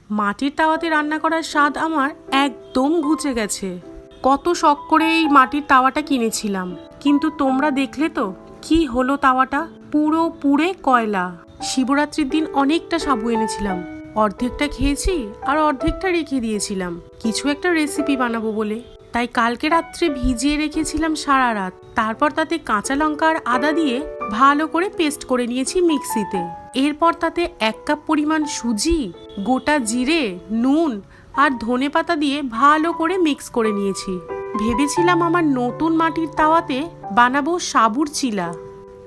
মাটির তাওয়াতে রান্না করার স্বাদ আমার একদম ঘুচে গেছে। কত শখ করে এই মাটির তাওয়াটা কিনেছিলাম, কিন্তু তোমরা দেখলে তো কি হলো, তাওয়াটা পুরো পুড়ে কয়লা। শিবরাত্রির দিন অনেকটা সাবু এনেছিলাম, অর্ধেকটা খেয়েছি আর অর্ধেকটা রেখে দিয়েছিলাম কিছু একটা রেসিপি বানাবো বলে। তাই কালকে রাত্রে ভিজিয়ে রেখেছিলাম সারা রাত। তারপর তাতে কাঁচা লঙ্কা আর আদা দিয়ে ভালো করে পেস্ট করে নিয়েছি মিক্সিতে। এরপর তাতে 1 কাপ পরিমাণ সুজি, গোটা জিরে, নুন আর ধনেপাতা দিয়ে ভালো করে মিক্স করে নিয়েছি। ভেবেছিলাম আমার নতুন মাটির তাওয়াতে বানাবো সাবুর চিলা।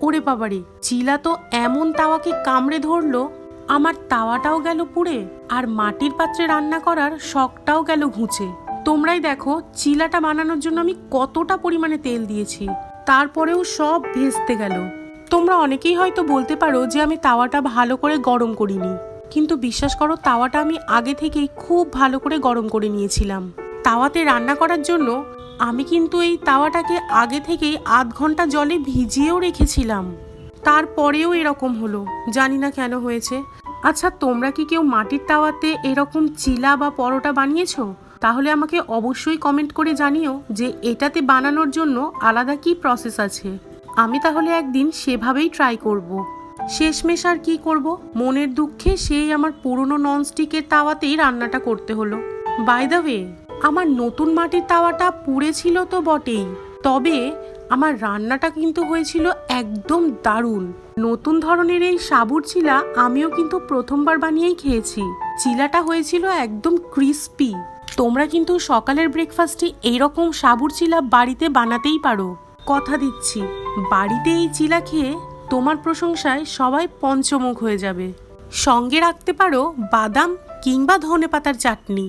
ওরে বাবারে, চিলা তো এমন তাওয়াকে কামড়ে ধরলো, আমার তাওয়াটাও গেল পুড়ে আর মাটির পাত্রে রান্না করার শখটাও গেল ঘুচে। তোমরাই দেখো চিলাটা বানানোর জন্য আমি কতটা পরিমাণে তেল দিয়েছি, তারপরেও সব ভেস্তে গেল। তোমরা অনেকেই হয়তো বলতে পারো যে আমি তাওয়াটা ভালো করে গরম করিনি, কিন্তু বিশ্বাস করো তাওয়াটা আমি আগে থেকেই খুব ভালো করে গরম করে নিয়েছিলাম। তাওয়াতে রান্না করার জন্য আমি কিন্তু এই তাওয়াটাকে আগে থেকেই আধ ঘন্টা জলে ভিজিয়েও রেখেছিলাম। তারপরেও এরকম হলো, জানি না কেন হয়েছে। আচ্ছা, তোমরা কি কেউ মাটির তাওয়াতে এরকম চিলা বা পরোটা বানিয়েছো? তাহলে আমাকে অবশ্যই কমেন্ট করে জানিও যে এটাতে বানানোর জন্য আলাদা কি প্রসেস আছে। আমি তাহলে একদিন সেভাবেই ট্রাই করব। শেষমেশ আর কি করব, মনের দুঃখে সেই আমার পুরনো ননস্টিকের তাওয়াতেই রান্নাটা করতে হলো। বাই দ্য ওয়ে, আমার নতুন মাটির তাওয়াটা পুড়েছিল তো বটেই, তবে আমার রান্নাটা কিন্তু হয়েছিল একদম দারুণ। নতুন ধরনের এই সাবুর চিলা আমিও কিন্তু প্রথমবার বানিয়েই খেয়েছি। চিলাটা হয়েছিল একদম ক্রিস্পি। তোমরা কিন্তু সকালের ব্রেকফাস্টে এইরকম সাবুর চিলা বাড়িতে বানাতেই পারো। কথা দিচ্ছি, বাড়িতে এই চিলা খেয়ে তোমার প্রশংসায় সবাই পঞ্চমুখ হয়ে যাবে। সঙ্গে রাখতে পারো বাদাম কিংবা ধনেপাতার চাটনি।